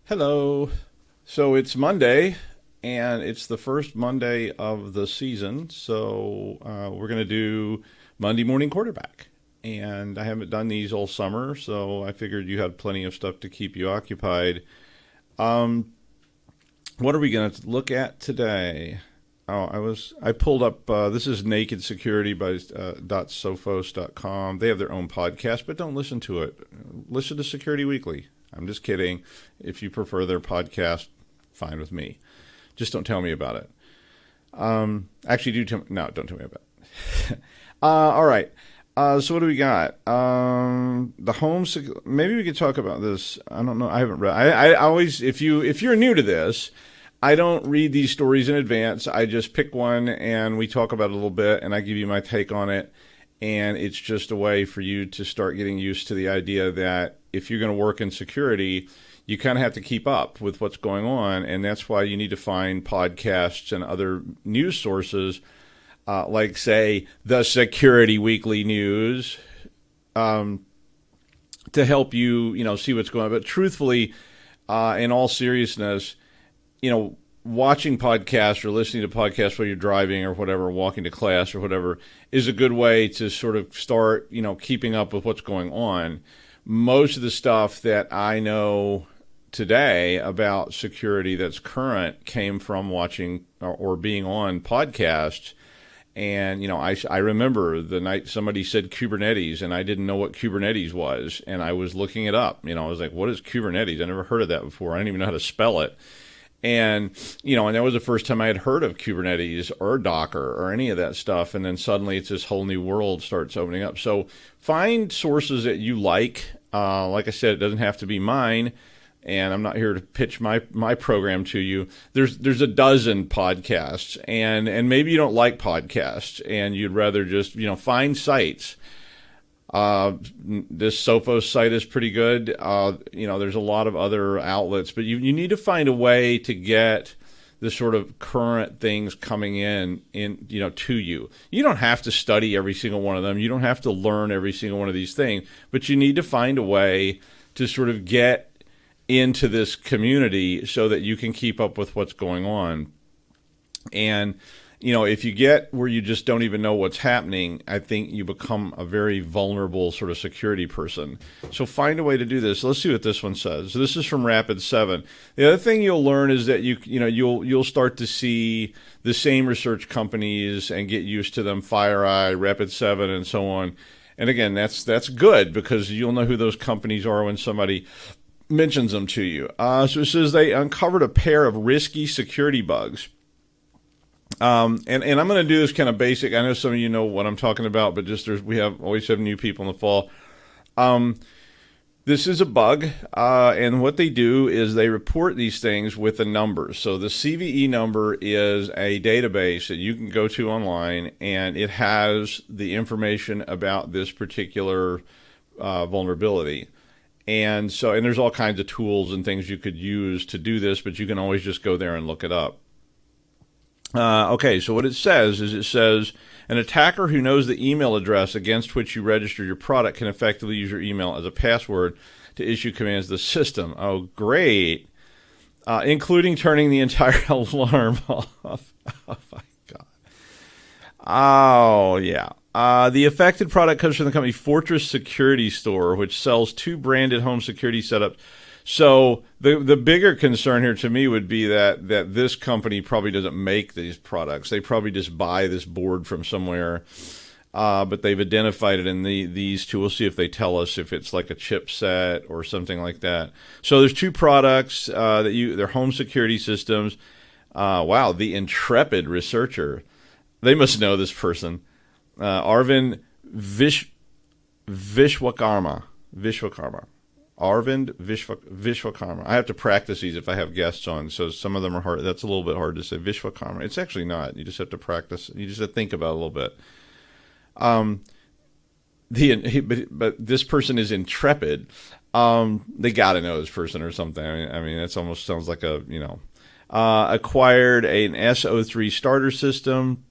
Hello. So it's Monday, and it's the first Monday of the season. So we're going to do Monday morning quarterback. And I haven't done these all summer, so I figured you had plenty of stuff to keep you occupied. What are we going to look at today? I pulled up, this is Naked Security by .sophos.com. They have their own podcast, but don't listen to it. Listen to Security Weekly. I'm just kidding. If you prefer their podcast, fine with me. Just don't tell me about it. Actually, don't tell me about it. All right. So what do we got? Maybe we could talk about this. I don't know. I haven't read. I always, if you're new to this, I don't read these stories in advance. I just pick one and we talk about it a little bit, and I give you my take on it. And it's just a way for you to start getting used to the idea that if you're going to work in security, you kind of have to keep up with what's going on. And that's why you need to find podcasts and other news sources, like, say, the Security Weekly News, to help you, see what's going on. But truthfully, in all seriousness, watching podcasts or listening to podcasts while you're driving or whatever, walking to class or whatever, is a good way to sort of start, keeping up with what's going on. Most of the stuff that I know today about security that's current came from watching or being on podcasts. And, I remember the night somebody said Kubernetes, and I didn't know what Kubernetes was. And I was looking it up. I was like, what is Kubernetes? I never heard of that before. I didn't even know how to spell it. And, and that was the first time I had heard of Kubernetes or Docker or any of that stuff. And then suddenly it's this whole new world starts opening up. So find sources that you like. Like I said, it doesn't have to be mine. And I'm not here to pitch my program to you. There's a dozen podcasts, and maybe you don't like podcasts and you'd rather just, find sites. This Sophos site is pretty good. There's a lot of other outlets, but you need to find a way to get the sort of current things coming in, to you. You don't have to study every single one of them. You don't have to learn every single one of these things, but you need to find a way to sort of get into this community so that you can keep up with what's going on. And if you get where you just don't even know what's happening, I think you become a very vulnerable sort of security person. So find a way to do this. Let's see what this one says. So this is from Rapid7. The other thing you'll learn is that you'll start to see the same research companies and get used to them, FireEye, Rapid7, and so on. And again, that's good because you'll know who those companies are when somebody mentions them to you. So it says they uncovered a pair of risky security bugs. And I'm going to do this kind of basic. I know some of you know what I'm talking about, but we always have new people in the fall. This is a bug, and what they do is they report these things with a number. So the CVE number is a database that you can go to online, and it has the information about this particular vulnerability. And there's all kinds of tools and things you could use to do this, but you can always just go there and look it up. Okay, so what it says an attacker who knows the email address against which you register your product can effectively use your email as a password to issue commands to the system. Oh, great. Including turning the entire alarm off. Oh, my God. Oh, yeah. The affected product comes from the company Fortress Security Store, which sells 2 branded home security setups. So the bigger concern here to me would be that this company probably doesn't make these products. They probably just buy this board from somewhere, but they've identified it in these two. We'll see if they tell us if it's like a chipset or something like that. So there's 2 products they're home security systems. Wow, the intrepid researcher. They must know this person. Arvind Vishwakarma. Arvind Vishwakarma. I have to practice these if I have guests on, so some of them are hard. That's a little bit hard to say. Vishwakarma. It's actually not. You just have to practice. You just have to think about it a little bit. But this person is intrepid. They got to know this person or something. I mean, that almost sounds like acquired an SO3 starter system.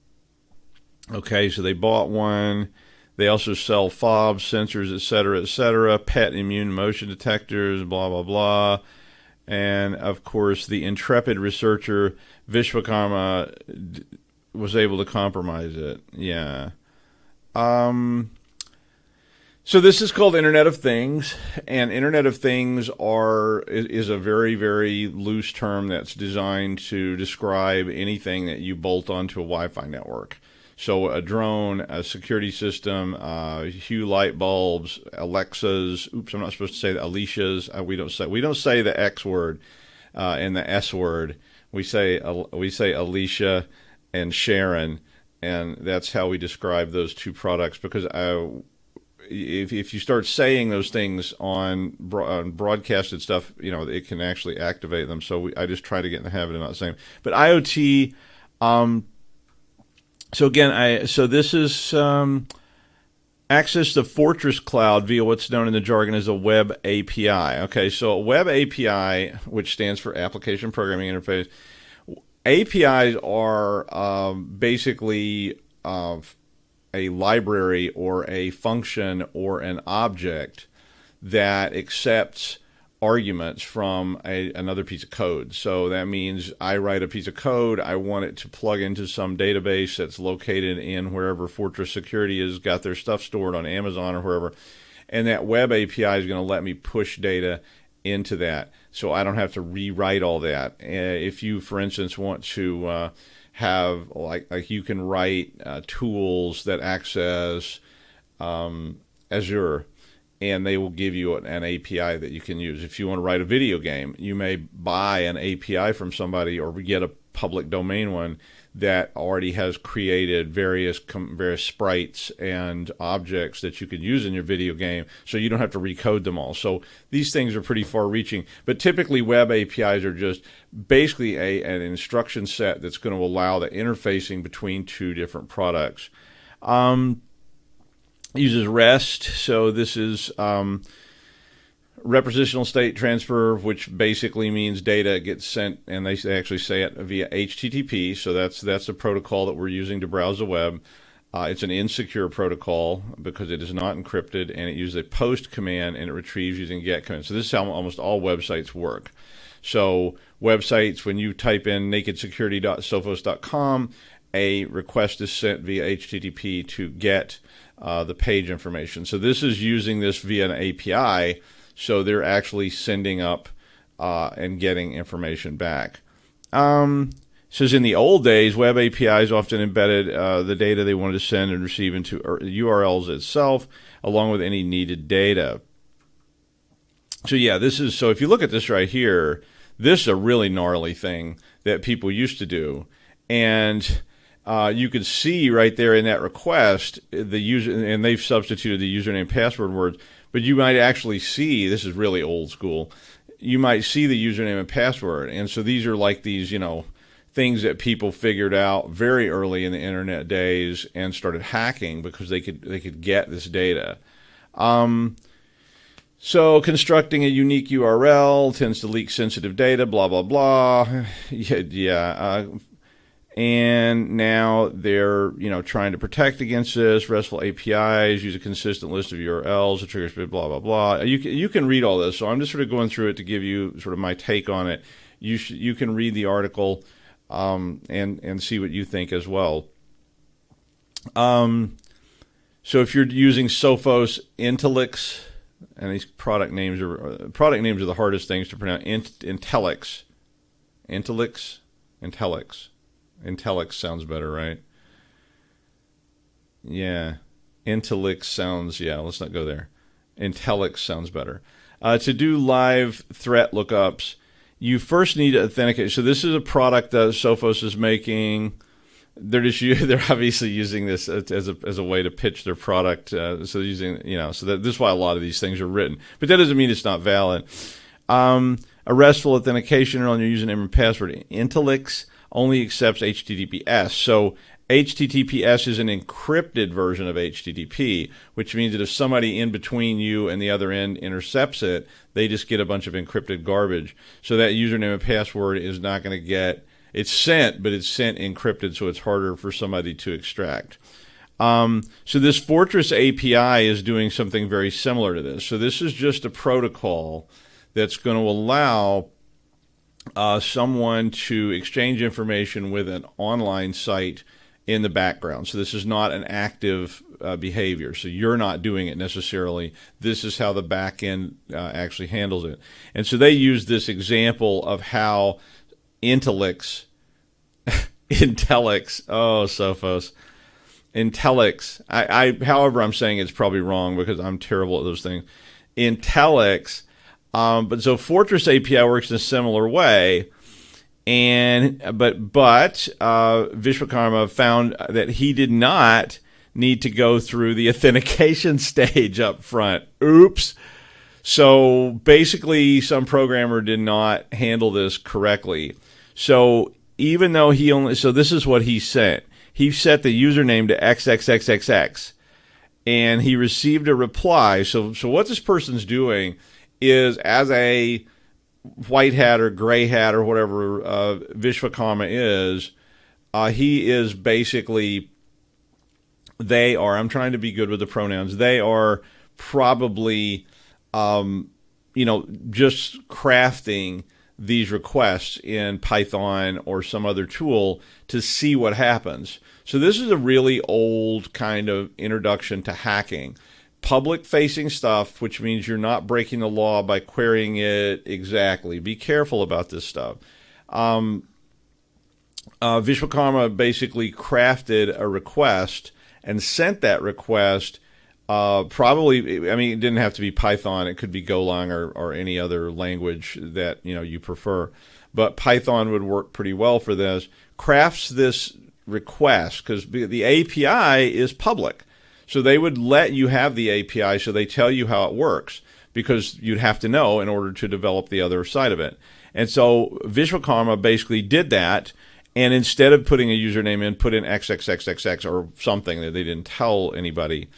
Okay, so they bought one. They also sell fobs, sensors, et cetera, pet immune motion detectors, blah, blah, blah. And of course, the intrepid researcher Vishwakarma was able to compromise it. Yeah. So this is called Internet of Things, and Internet of Things is a very, very loose term that's designed to describe anything that you bolt onto a Wi-Fi network. So a drone, a security system, Hue light bulbs, Alexas. Oops, I'm not supposed to say the Alicias. We don't say the X word and the S word. We say Alicia and Sharon, and that's how we describe those two products. Because if you start saying those things on broadcasted stuff, it can actually activate them. So I just try to get in the habit of not saying. But IoT. So again, this is access to Fortress Cloud via what's known in the jargon as a web API. Okay, so a web API, which stands for Application Programming Interface. APIs are basically a library or a function or an object that accepts arguments from another piece of code. So that means I write a piece of code, I want it to plug into some database that's located in wherever Fortress Security has got their stuff stored, on Amazon or wherever, and that web API is going to let me push data into that, so I don't have to rewrite all that. If you, for instance, want to have like you can write tools that access Azure, and they will give you an API that you can use. If you want to write a video game, you may buy an API from somebody or get a public domain one that already has created various sprites and objects that you could use in your video game, so you don't have to recode them all. So these things are pretty far-reaching. But typically web APIs are just basically an instruction set that's going to allow the interfacing between two different products. Uses REST, so this is repositional state transfer, which basically means data gets sent, and they actually say it via HTTP. So that's the protocol that we're using to browse the web. It's an insecure protocol because it is not encrypted, and it uses a post command and it retrieves using get command. So this is how almost all websites work. So websites, when you type in nakedsecurity.sophos.com, a request is sent via HTTP to get the page information. So this is using this via an API, so they're actually sending up and getting information back. Says in the old days, web APIs often embedded the data they wanted to send and receive into URLs itself, along with any needed data. So yeah, so if you look at this right here, this is a really gnarly thing that people used to do. And you could see right there in that request, the user, and they've substituted the username password words, but you might actually see, this is really old school, you might see the username and password. And so these are like these, things that people figured out very early in the internet days and started hacking because they could get this data. So constructing a unique URL tends to leak sensitive data, blah, blah, blah. And now they're, trying to protect against this. RESTful APIs use a consistent list of URLs, the triggers, blah, blah, blah. You can read all this. So I'm just sort of going through it to give you sort of my take on it. You can read the article and see what you think as well. So if you're using Sophos, Intellix, and these product names are the hardest things to pronounce. Intellix. Intellix sounds better, right? Yeah. Intellix sounds, let's not go there. Intellix sounds better. To do live threat lookups, you first need to authenticate. So this is a product that Sophos is making. They're obviously using this as a way to pitch their product. So this is why a lot of these things are written. But that doesn't mean it's not valid. A RESTful authentication on your username and password. Intellix only accepts HTTPS. So HTTPS is an encrypted version of HTTP, which means that if somebody in between you and the other end intercepts it, they just get a bunch of encrypted garbage. So that username and password is not going to get, it's sent, but it's sent encrypted, so it's harder for somebody to extract. So this Fortress API is doing something very similar to this. So this is just a protocol that's going to allow someone to exchange information with an online site in the background. So this is not an active behavior. So you're not doing it necessarily. This is how the back end actually handles it. And so they use this example of how Intellix, oh, Sophos, Intellix, however I'm saying it's probably wrong because I'm terrible at those things. Intellix, but so Fortress API works in a similar way. But Vishwakarma found that he did not need to go through the authentication stage up front. Oops. So basically, some programmer did not handle this correctly. So even though so this is what he set. He set the username to XXXXX, and he received a reply. So what this person's doing is, as a white hat or gray hat or whatever Vishwakarma is, he is basically, I'm trying to be good with the pronouns, they are probably, just crafting these requests in Python or some other tool to see what happens. So this is a really old kind of introduction to hacking. Public-facing stuff, which means you're not breaking the law by querying it exactly. Be careful about this stuff. Vishwakarma basically crafted a request and sent that request. Probably, I mean, it didn't have to be Python. It could be Golang or any other language that you prefer. But Python would work pretty well for this. Crafts this request because the API is public. So they would let you have the API, so they tell you how it works, because you'd have to know in order to develop the other side of it. And so Vishwakarma basically did that, and instead of putting a username in, put in XXXXX or something that they didn't tell anybody,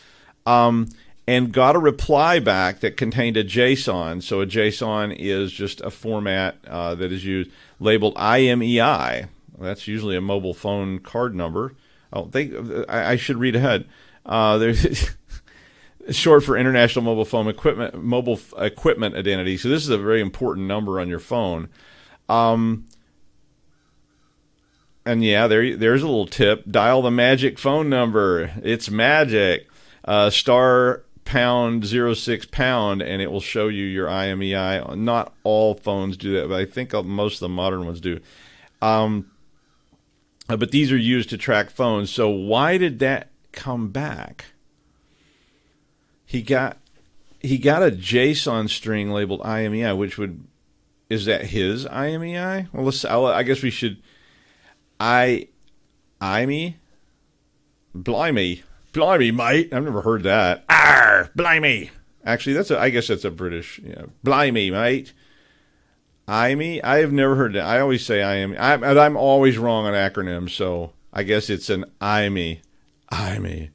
and got a reply back that contained a JSON. So a JSON is just a format that is used, labeled IMEI. That's usually a mobile phone card number. I should read ahead. There's short for International Mobile Phone Equipment Identity. So this is a very important number on your phone. And yeah, there's a little tip. Dial the magic phone number. It's magic. Star pound 06 pound, and it will show you your IMEI. Not all phones do that, but I think most of the modern ones do. But these are used to track phones. So why did that come back? He got a JSON string labeled IMEI, is that his IMEI? Well, I guess we should. Blimey, mate! I've never heard that. Arr, blimey! Actually, I guess that's a British. Yeah, blimey, mate. IME? I have never heard that. I always say IME. I'm always wrong on acronyms, so I guess it's an IME. IME.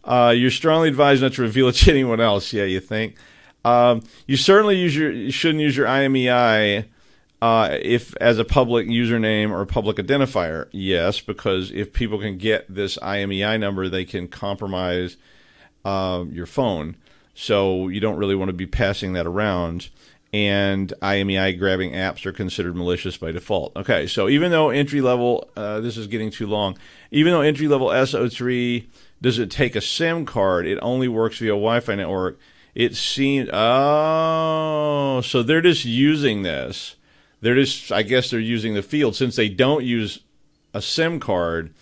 You're strongly advised not to reveal it to anyone else. Yeah, you think? You certainly shouldn't use your IMEI if as a public username or a public identifier. Yes, because if people can get this IMEI number, they can compromise your phone. So you don't really want to be passing that around. And IMEI grabbing apps are considered malicious by default. Okay, so even though entry-level, this is getting too long, even though entry-level SO3 doesn't take a SIM card, it only works via Wi-Fi network, it seems, so they're just using this. I guess they're using the field. Since they don't use a SIM card,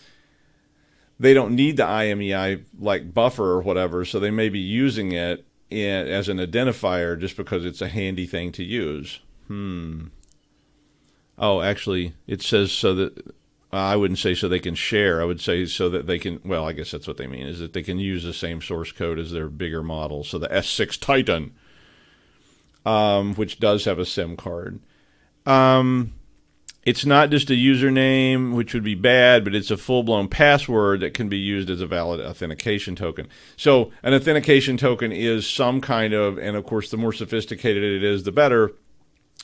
they don't need the IMEI like buffer or whatever, so they may be using it as an identifier just because it's a handy thing to use. Oh, actually, it says so that I wouldn't say so they can share. I would say so that they can. Well, I guess that's what they mean, is that they can use the same source code as their bigger model. So the S6 Titan, which does have a SIM card. It's not just a username, which would be bad, but it's a full-blown password that can be used as a valid authentication token. So an authentication token is some kind of, and of course the more sophisticated it is, the better.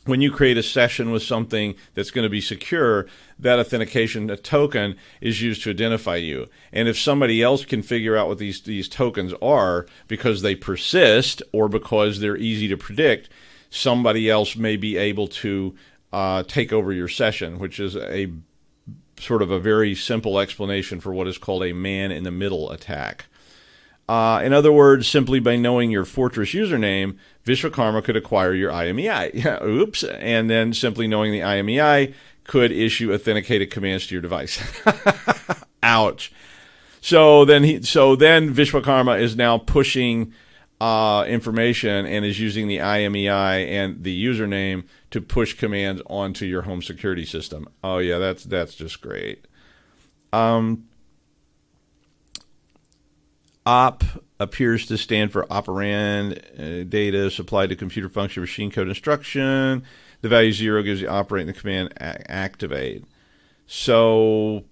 When you create a session with something that's going to be secure, that authentication token is used to identify you. And if somebody else can figure out what these tokens are because they persist or because they're easy to predict, somebody else may be able to take over your session, which is a sort of a very simple explanation for what is called a man-in-the-middle attack. In other words, simply by knowing your Fortress username, Vishwakarma could acquire your IMEI. Oops. And then simply knowing the IMEI could issue authenticated commands to your device. Ouch. So then Vishwakarma is now pushing information and is using the IMEI and the username to push commands onto your home security system. Oh yeah, that's just great. Op appears to stand for operand, data supplied to computer function machine code instruction. The value 0 gives you operate and the command activate. So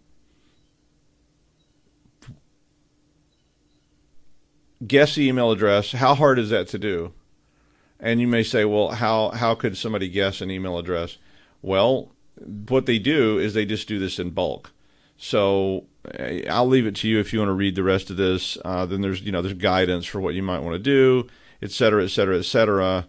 guess the email address. How hard is that to do? And you may say, well, how could somebody guess an email address? Well, what they do is they just do this in bulk. So I'll leave it to you if you want to read the rest of this. Then there's guidance for what you might want to do, et cetera, et cetera, et cetera.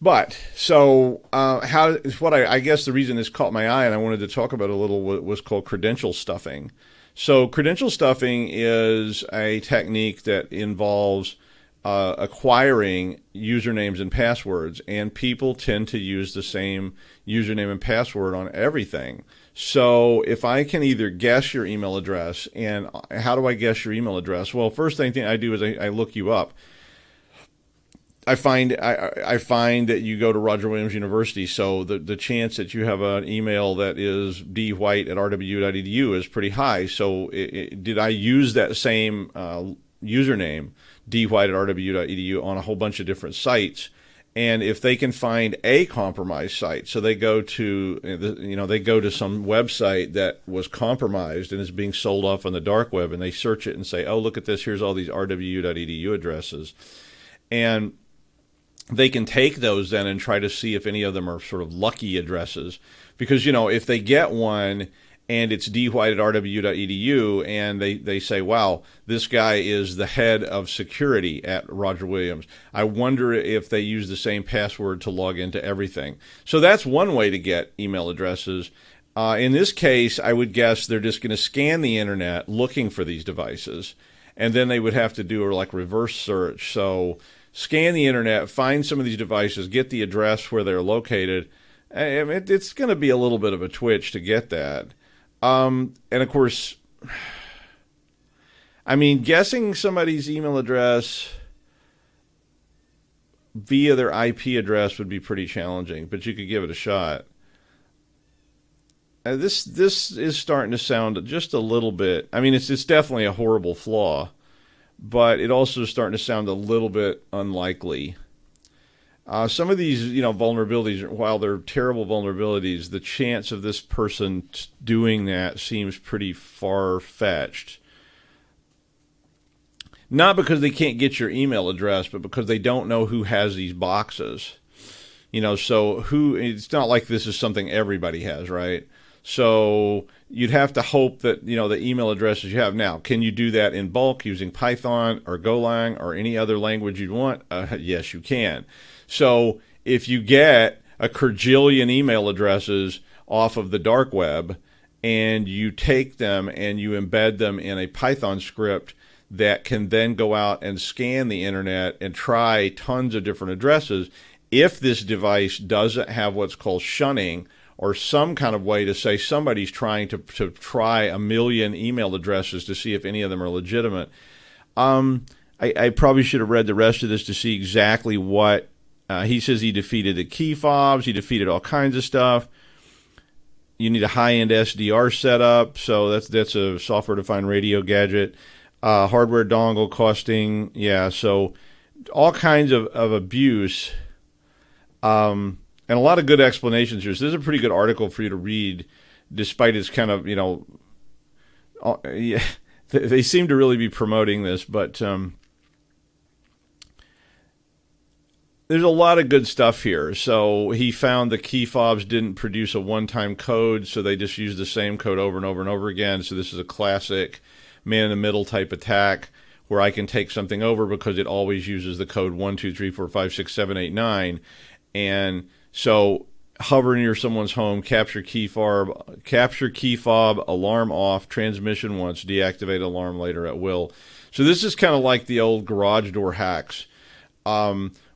But so I guess the reason this caught my eye and I wanted to talk about it a little was called credential stuffing. So credential stuffing is a technique that involves acquiring usernames and passwords, and people tend to use the same username and password on everything. So if I can either guess your email address, and how do I guess your email address? Well, first thing I do is I look you up. I find that you go to Roger Williams University, so the chance that you have an email that is dwight@rwu.edu is pretty high. So did I use that same username, dwight@rwu.edu, on a whole bunch of different sites? And if they can find a compromised site, so they go to some website that was compromised and is being sold off on the dark web, and they search it and say, oh, look at this, here's all these rwu.edu addresses. And they can take those then and try to see if any of them are sort of lucky addresses. Because, if they get one and it's dwight@rwu.edu and they say, wow, this guy is the head of security at Roger Williams, I wonder if they use the same password to log into everything. So that's one way to get email addresses. In this case, I would guess they're just going to scan the internet looking for these devices. And then they would have to do like reverse search. So scan the internet, find some of these devices, get the address where they're located. It's going to be a little bit of a twitch to get that. And of course, guessing somebody's email address via their IP address would be pretty challenging, but you could give it a shot. This is starting to sound just a little bit, it's definitely a horrible flaw, but it also is starting to sound a little bit unlikely. Some of these, vulnerabilities, while they're terrible vulnerabilities, the chance of this person doing that seems pretty far-fetched. Not because they can't get your email address, but because they don't know who has these boxes. So it's not like this is something everybody has, right? So you'd have to hope that, the email addresses you have. Now, can you do that in bulk using Python or Golang or any other language you'd want? Yes, you can. So if you get a quadrillion email addresses off of the dark web and you take them and you embed them in a Python script that can then go out and scan the internet and try tons of different addresses, if this device doesn't have what's called shunning, or some kind of way to say somebody's trying to try a million email addresses to see if any of them are legitimate. I probably should have read the rest of this to see exactly what he says. He defeated the key fobs. He defeated all kinds of stuff. You need a high-end SDR setup, so that's a software-defined radio gadget. Hardware dongle costing, so all kinds of abuse. And a lot of good explanations here. So this is a pretty good article for you to read, despite its kind of, they seem to really be promoting this, but there's a lot of good stuff here. So he found the key fobs didn't produce a one-time code, so they just used the same code over and over and over again. So this is a classic man-in-the-middle type attack where I can take something over because it always uses the code 1, 2, 3, 4, 5, 6, 7, 8, 9, and So hover near someone's home, capture key fob, alarm off, transmission once, deactivate alarm later at will. So this is kind of like the old garage door hacks.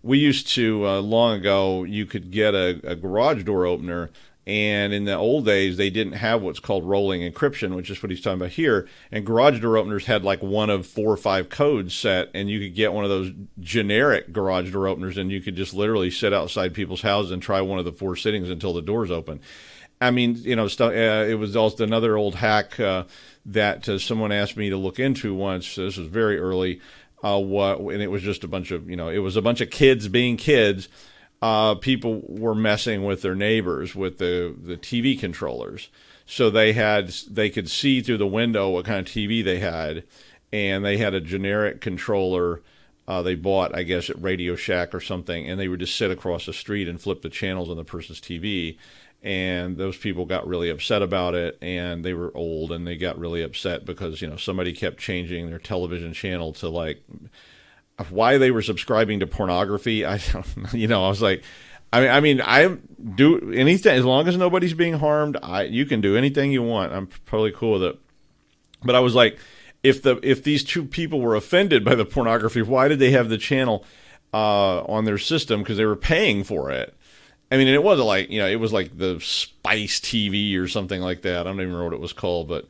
We used to, long ago, you could get a garage door opener, and in the old days, they didn't have what's called rolling encryption, which is what he's talking about here. And garage door openers had like one of 4 or 5 codes set, and you could get one of those generic garage door openers, and you could just literally sit outside people's houses and try one of the 4 sittings until the door's open. I mean, it was also another old hack that someone asked me to look into once. This was very early. And it was just a bunch of, it was a bunch of kids being kids. People were messing with their neighbors with the TV controllers. So they could see through the window what kind of TV they had, and they had a generic controller they bought, I guess, at Radio Shack or something, and they would just sit across the street and flip the channels on the person's TV. And those people got really upset about it, and they were old, and they got really upset because, somebody kept changing their television channel to, like, why they were subscribing to pornography. I was like, I do anything, as long as nobody's being harmed, you can do anything you want. I'm totally cool with it. But I was like, if these 2 people were offended by the pornography, why did they have the channel on their system? Because they were paying for it. I mean, it wasn't like, it was like the Spice TV or something like that. I don't even remember what it was called, but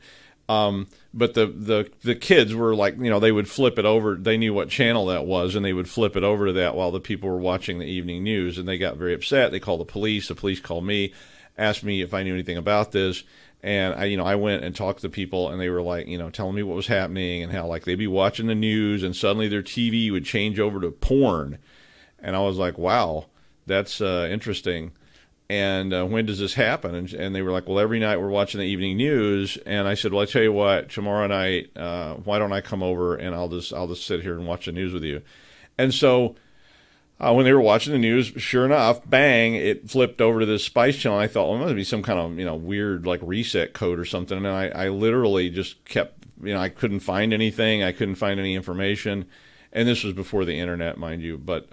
the kids were like, they would flip it over. They knew what channel that was, and they would flip it over to that while the people were watching the evening news, and they got very upset. They called the police. The police called me, asked me if I knew anything about this, and I went and talked to people, and they were like, telling me what was happening and how, like, they'd be watching the news, and suddenly their TV would change over to porn, and I was like, wow. That's interesting. And when does this happen? And they were like, well, every night we're watching the evening news. And I said, well, I tell you what, tomorrow night, why don't I come over and I'll just sit here and watch the news with you. And so when they were watching the news, sure enough, bang, it flipped over to this Spice channel. I thought, well, it must be some kind of weird like reset code or something. And I literally just kept, I couldn't find anything. I couldn't find any information. And this was before the internet, mind you. But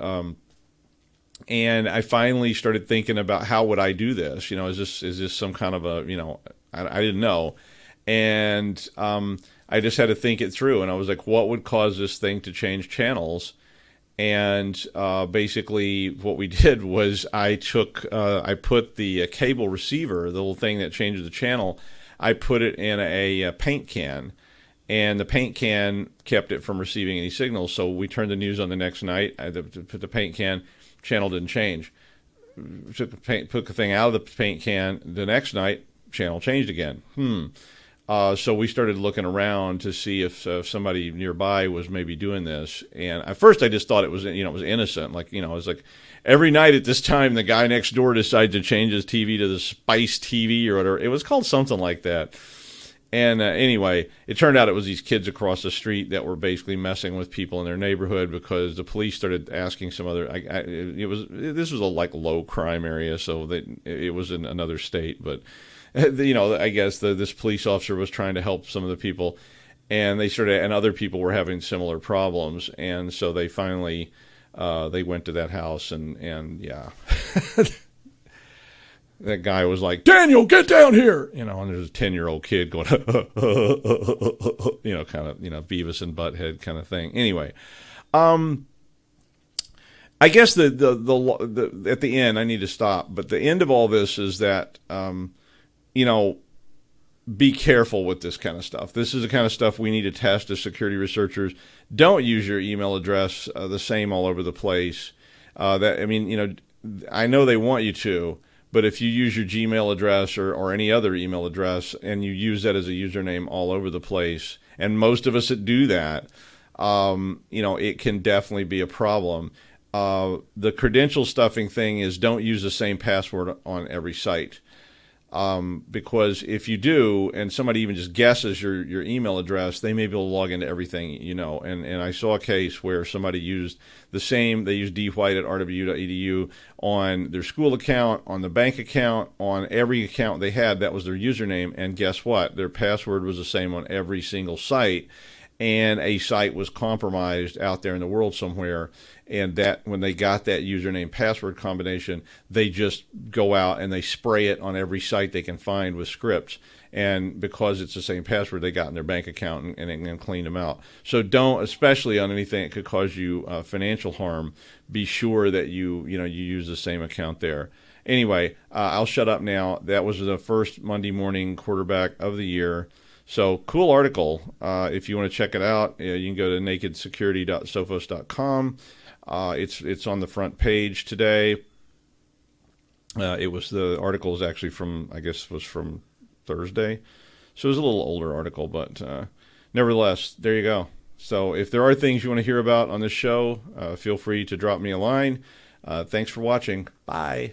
and I finally started thinking about, how would I do this? Is this some kind of a, I didn't know. And I just had to think it through. And I was like, what would cause this thing to change channels? And basically what we did was I put the cable receiver, the little thing that changes the channel, I put it in a paint can. And the paint can kept it from receiving any signals. So we turned the news on the next night. I put the paint can. Channel didn't change. Took the thing out of the paint can. The next night, channel changed again. So we started looking around to see if somebody nearby was maybe doing this. And at first, I just thought it was innocent. Like, it was like every night at this time, the guy next door decided to change his TV to the Spice TV or whatever. It was called something like that. And anyway, it turned out it was these kids across the street that were basically messing with people in their neighborhood, because the police started asking some other. This was a like low crime area, so it was in another state. But I guess this police officer was trying to help some of the people, and and other people were having similar problems, and so they finally they went to that house, and yeah. That guy was like, Daniel, get down here, and there's a 10-year-old kid going, kind of, Beavis and Butthead kind of thing. Anyway, I guess the at the end, I need to stop, but the end of all this is that, be careful with this kind of stuff. This is the kind of stuff we need to test as security researchers. Don't use your email address the same all over the place. I know they want you to. But if you use your Gmail address or any other email address and you use that as a username all over the place, and most of us that do that, it can definitely be a problem. The credential stuffing thing is, don't use the same password on every site. Because if you do, and somebody even just guesses your email address, they may be able to log into everything, And I saw a case where somebody used they used dwight@rwu.edu on their school account, on the bank account, on every account they had. That was their username, and guess what? Their password was the same on every single site. and a site was compromised out there in the world somewhere, and that when they got that username password combination, they just go out and they spray it on every site they can find with scripts. And because it's the same password, they got in their bank account and cleaned them out. So don't, especially on anything that could cause you financial harm, be sure that you use the same account there. Anyway, I'll shut up now. That was the first Monday morning quarterback of the year. So cool article. If you want to check it out, you can go to nakedsecurity.sophos.com. It's on the front page today. The article is actually from Thursday. So it was a little older article, but nevertheless, there you go. So if there are things you want to hear about on this show, feel free to drop me a line. Thanks for watching. Bye.